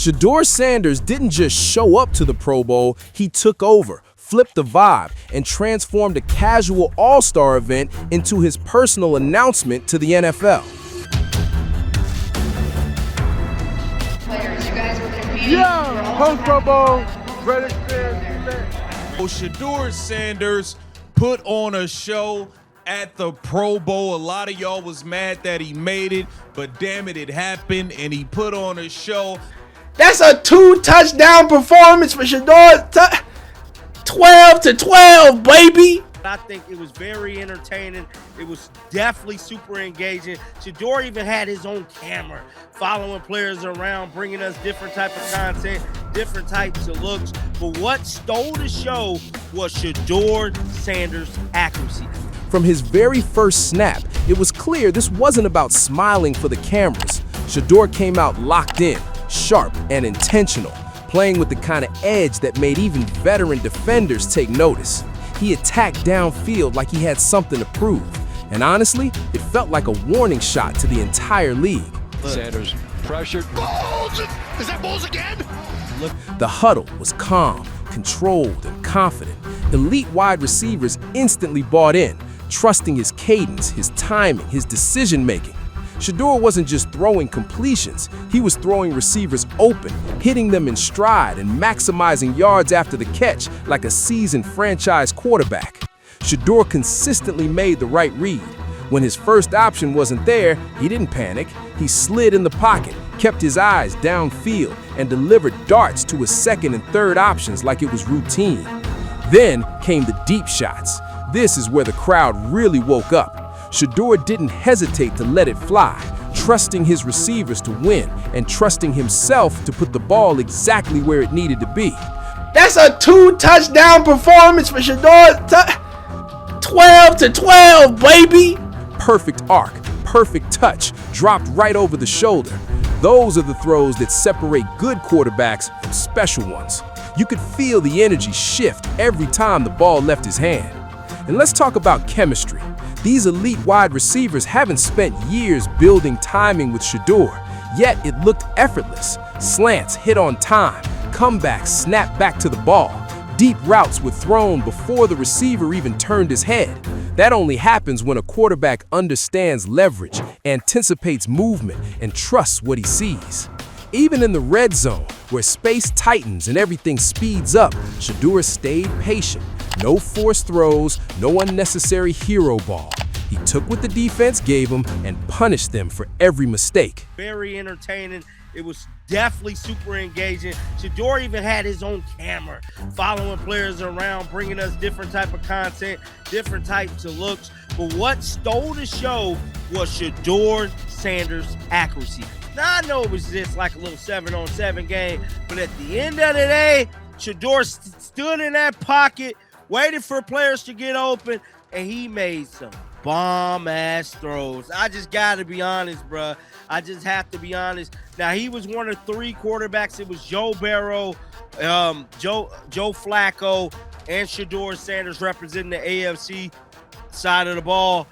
Shedeur Sanders didn't just show up to the Pro Bowl, he took over, flipped the vibe, and transformed a casual all-star event into his personal announcement to the NFL. Players, you guys were competing. Yeah, post-Pro Bowl, greatest experience. Shedeur Sanders put on a show at the Pro Bowl. A lot of y'all was mad that he made it, but damn it, it happened, and he put on a show. That's a 2-touchdown performance for Shedeur. 12-12, baby. I think it was very entertaining. It was definitely super engaging. Shedeur even had his own camera, following players around, bringing us different type of content, different types of looks. But what stole the show was Shedeur Sanders' accuracy. From his very first snap, it was clear this wasn't about smiling for the cameras. Shedeur came out locked in, sharp and intentional, playing with the kind of edge that made even veteran defenders take notice. He attacked downfield like he had something to prove. And honestly, it felt like a warning shot to the entire league. Sanders pressured. Balls! Is that balls again? The huddle was calm, controlled, and confident. Elite wide receivers instantly bought in, trusting his cadence, his timing, his decision-making. Shedeur wasn't just throwing completions, he was throwing receivers open, hitting them in stride and maximizing yards after the catch like a seasoned franchise quarterback. Shedeur consistently made the right read. When his first option wasn't there, he didn't panic. He slid in the pocket, kept his eyes downfield, and delivered darts to his second and third options like it was routine. Then came the deep shots. This is where the crowd really woke up. Shedeur didn't hesitate to let it fly, trusting his receivers to win and trusting himself to put the ball exactly where it needed to be. That's a 2-touchdown performance for Shedeur. 12-12, baby. Perfect arc, perfect touch, dropped right over the shoulder. Those are the throws that separate good quarterbacks from special ones. You could feel the energy shift every time the ball left his hand. And let's talk about chemistry. These elite wide receivers haven't spent years building timing with Shedeur, yet it looked effortless. Slants hit on time, comebacks snapped back to the ball. Deep routes were thrown before the receiver even turned his head. That only happens when a quarterback understands leverage, anticipates movement, and trusts what he sees. Even in the red zone, where space tightens and everything speeds up, Shedeur stayed patient. No forced throws, no unnecessary hero ball. He took what the defense gave him and punished them for every mistake. Very entertaining. It was definitely super engaging. Shedeur even had his own camera, following players around, bringing us different type of content, different types of looks. But what stole the show was Shedeur Sanders' accuracy. Now, I know it was just like a little 7-on-7 game, but at the end of the day, Shedeur stood in that pocket, waited for players to get open, and he made some bomb-ass throws. I just got to be honest, bruh. I just have to be honest. Now, he was one of 3 quarterbacks. It was Joe Burrow, Joe Flacco, and Shedeur Sanders representing the AFC side of the ball.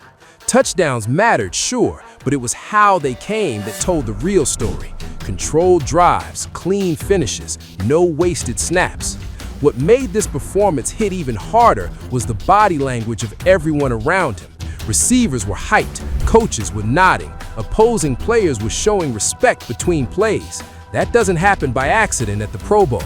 Touchdowns mattered, sure, but it was how they came that told the real story. Controlled drives, clean finishes, no wasted snaps. What made this performance hit even harder was the body language of everyone around him. Receivers were hyped, coaches were nodding, opposing players were showing respect between plays. That doesn't happen by accident at the Pro Bowl.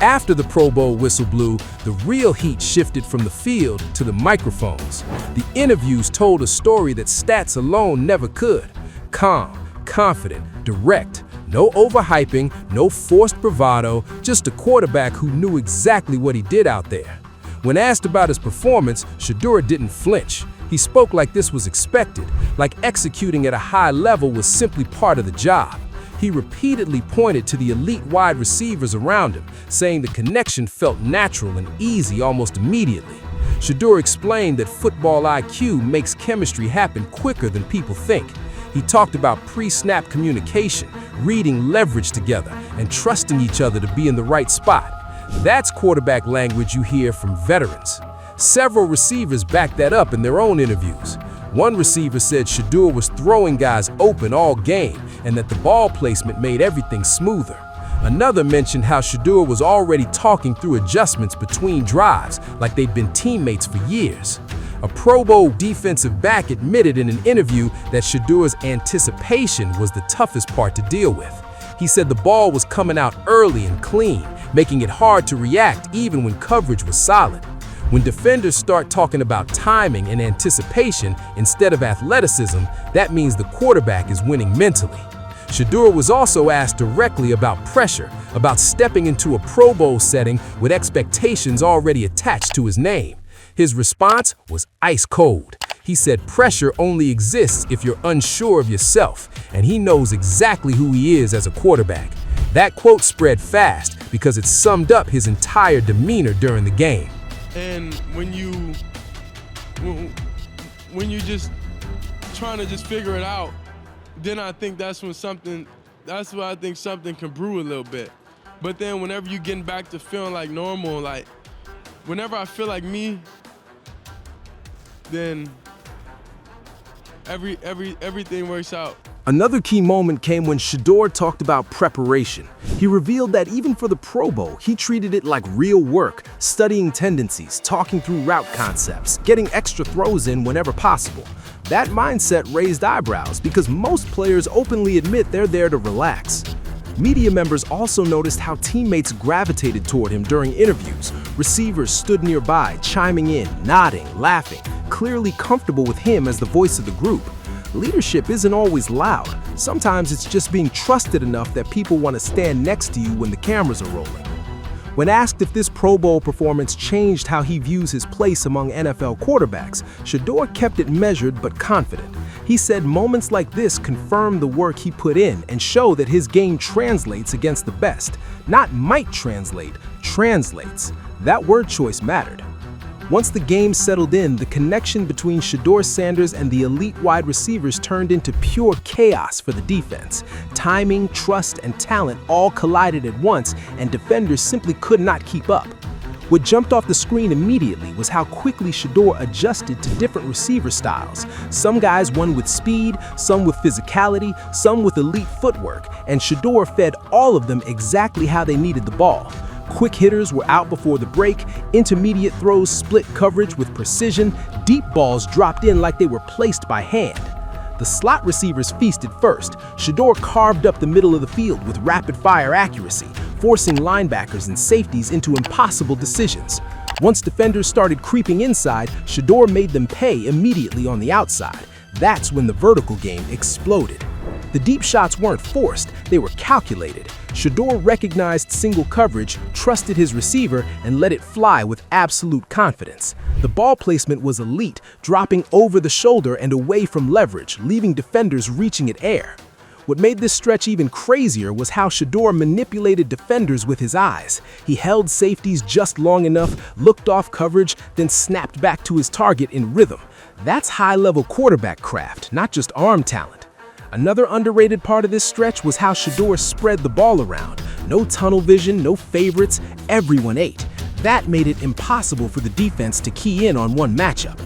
After the Pro Bowl whistle blew, the real heat shifted from the field to the microphones. The interviews told a story that stats alone never could. Calm, confident, direct. No overhyping, no forced bravado, just a quarterback who knew exactly what he did out there. When asked about his performance, Shedeur didn't flinch. He spoke like this was expected, like executing at a high level was simply part of the job. He repeatedly pointed to the elite wide receivers around him, saying the connection felt natural and easy almost immediately. Shedeur explained that football IQ makes chemistry happen quicker than people think. He talked about pre-snap communication, reading leverage together, and trusting each other to be in the right spot. That's quarterback language you hear from veterans. Several receivers backed that up in their own interviews. One receiver said Shedeur was throwing guys open all game and that the ball placement made everything smoother. Another mentioned how Shedeur was already talking through adjustments between drives like they'd been teammates for years. A Pro Bowl defensive back admitted in an interview that Shedeur's anticipation was the toughest part to deal with. He said the ball was coming out early and clean, making it hard to react even when coverage was solid. When defenders start talking about timing and anticipation instead of athleticism, that means the quarterback is winning mentally. Shedeur was also asked directly about pressure, about stepping into a Pro Bowl setting with expectations already attached to his name. His response was ice cold. He said pressure only exists if you're unsure of yourself, and he knows exactly who he is as a quarterback. That quote spread fast because it summed up his entire demeanor during the game. And when you just trying to just figure it out, then I think that's where I think something can brew a little bit. But then whenever you're getting back to feeling like normal, like whenever I feel like me, then everything works out. Another key moment came when Shedeur talked about preparation. He revealed that even for the Pro Bowl, he treated it like real work, studying tendencies, talking through route concepts, getting extra throws in whenever possible. That mindset raised eyebrows because most players openly admit they're there to relax. Media members also noticed how teammates gravitated toward him during interviews. Receivers stood nearby, chiming in, nodding, laughing, clearly comfortable with him as the voice of the group. Leadership isn't always loud. Sometimes it's just being trusted enough that people want to stand next to you when the cameras are rolling. When asked if this Pro Bowl performance changed how he views his place among NFL quarterbacks, Shedeur kept it measured but confident. He said moments like this confirm the work he put in and show that his game translates against the best. Not might translate, translates. That word choice mattered. Once the game settled in, the connection between Shedeur Sanders and the elite wide receivers turned into pure chaos for the defense. Timing, trust, and talent all collided at once, and defenders simply could not keep up. What jumped off the screen immediately was how quickly Shedeur adjusted to different receiver styles. Some guys won with speed, some with physicality, some with elite footwork, and Shedeur fed all of them exactly how they needed the ball. Quick hitters were out before the break, intermediate throws split coverage with precision, deep balls dropped in like they were placed by hand. The slot receivers feasted first. Shedeur carved up the middle of the field with rapid-fire accuracy, forcing linebackers and safeties into impossible decisions. Once defenders started creeping inside, Shedeur made them pay immediately on the outside. That's when the vertical game exploded. The deep shots weren't forced, they were calculated. Shedeur recognized single coverage, trusted his receiver, and let it fly with absolute confidence. The ball placement was elite, dropping over the shoulder and away from leverage, leaving defenders reaching at air. What made this stretch even crazier was how Shedeur manipulated defenders with his eyes. He held safeties just long enough, looked off coverage, then snapped back to his target in rhythm. That's high-level quarterback craft, not just arm talent. Another underrated part of this stretch was how Shedeur spread the ball around. No tunnel vision, no favorites, everyone ate. That made it impossible for the defense to key in on one matchup.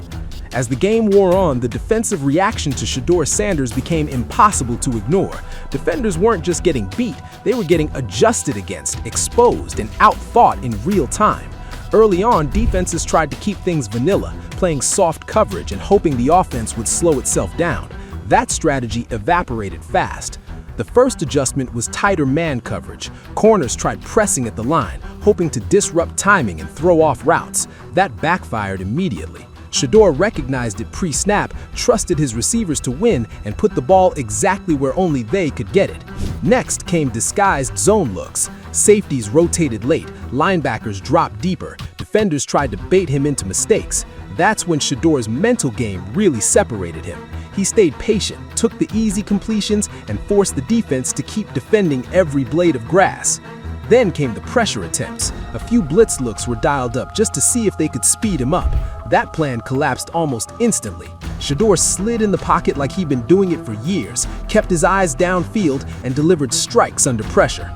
As the game wore on, the defensive reaction to Shedeur Sanders became impossible to ignore. Defenders weren't just getting beat, they were getting adjusted against, exposed, and outthought in real time. Early on, defenses tried to keep things vanilla, playing soft coverage and hoping the offense would slow itself down. That strategy evaporated fast. The first adjustment was tighter man coverage. Corners tried pressing at the line, hoping to disrupt timing and throw off routes. That backfired immediately. Shedeur recognized it pre-snap, trusted his receivers to win, and put the ball exactly where only they could get it. Next came disguised zone looks. Safeties rotated late, linebackers dropped deeper, defenders tried to bait him into mistakes. That's when Shedeur's mental game really separated him. He stayed patient, took the easy completions, and forced the defense to keep defending every blade of grass. Then came the pressure attempts. A few blitz looks were dialed up just to see if they could speed him up. That plan collapsed almost instantly. Shedeur slid in the pocket like he'd been doing it for years, kept his eyes downfield, and delivered strikes under pressure.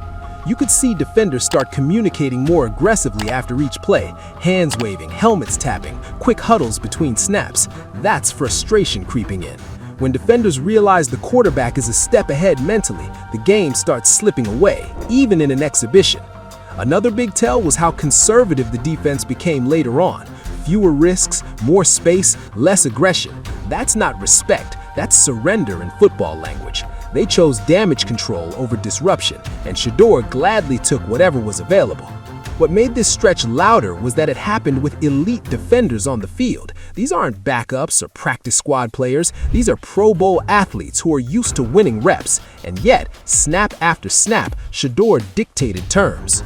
You could see defenders start communicating more aggressively after each play, hands waving, helmets tapping, quick huddles between snaps. That's frustration creeping in. When defenders realize the quarterback is a step ahead mentally, the game starts slipping away, even in an exhibition. Another big tell was how conservative the defense became later on. Fewer risks, more space, less aggression. That's not respect, that's surrender in football language. They chose damage control over disruption, and Shedeur gladly took whatever was available. What made this stretch louder was that it happened with elite defenders on the field. These aren't backups or practice squad players. These are Pro Bowl athletes who are used to winning reps. And yet, snap after snap, Shedeur dictated terms.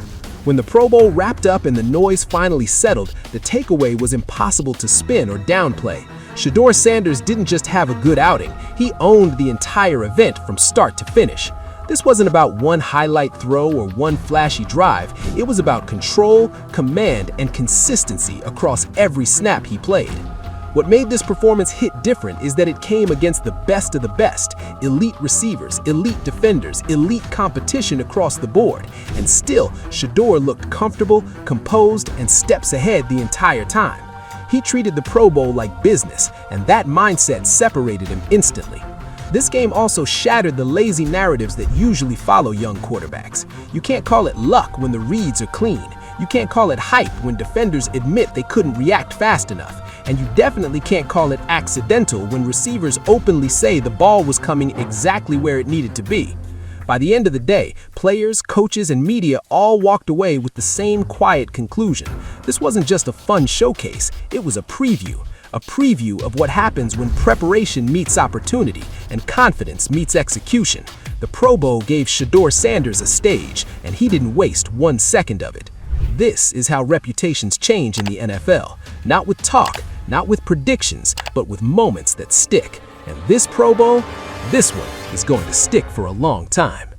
When the Pro Bowl wrapped up and the noise finally settled, the takeaway was impossible to spin or downplay. Shedeur Sanders didn't just have a good outing, he owned the entire event from start to finish. This wasn't about one highlight throw or one flashy drive, it was about control, command, and consistency across every snap he played. What made this performance hit different is that it came against the best of the best, elite receivers, elite defenders, elite competition across the board, and still, Shedeur looked comfortable, composed, and steps ahead the entire time. He treated the Pro Bowl like business, and that mindset separated him instantly. This game also shattered the lazy narratives that usually follow young quarterbacks. You can't call it luck when the reads are clean. You can't call it hype when defenders admit they couldn't react fast enough. And you definitely can't call it accidental when receivers openly say the ball was coming exactly where it needed to be. By the end of the day, players, coaches, and media all walked away with the same quiet conclusion. This wasn't just a fun showcase, it was a preview of what happens when preparation meets opportunity and confidence meets execution. The Pro Bowl gave Shedeur Sanders a stage, and he didn't waste 1 second of it. This is how reputations change in the NFL. Not with talk, not with predictions, but with moments that stick. And this Pro Bowl, this one is going to stick for a long time.